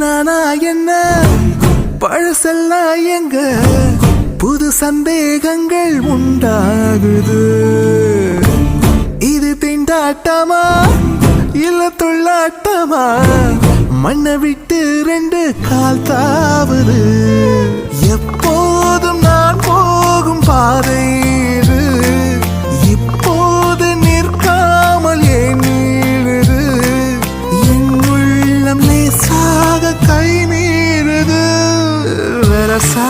நானா என்ன பழசெல்லாம் எங்க புது சந்தேகங்கள் உண்டாகுது. இது திண்டாட்டமா இல்ல தொள்ளாட்டமா மண்ணை விட்டு 2 கால் தாவுது. எப்போதும் நான் போகும் பாதை இது இப்போது நிற்காமல் ஏன் நீளுது. என் உள்ளம் லேசாக கை மீறுது. வரசா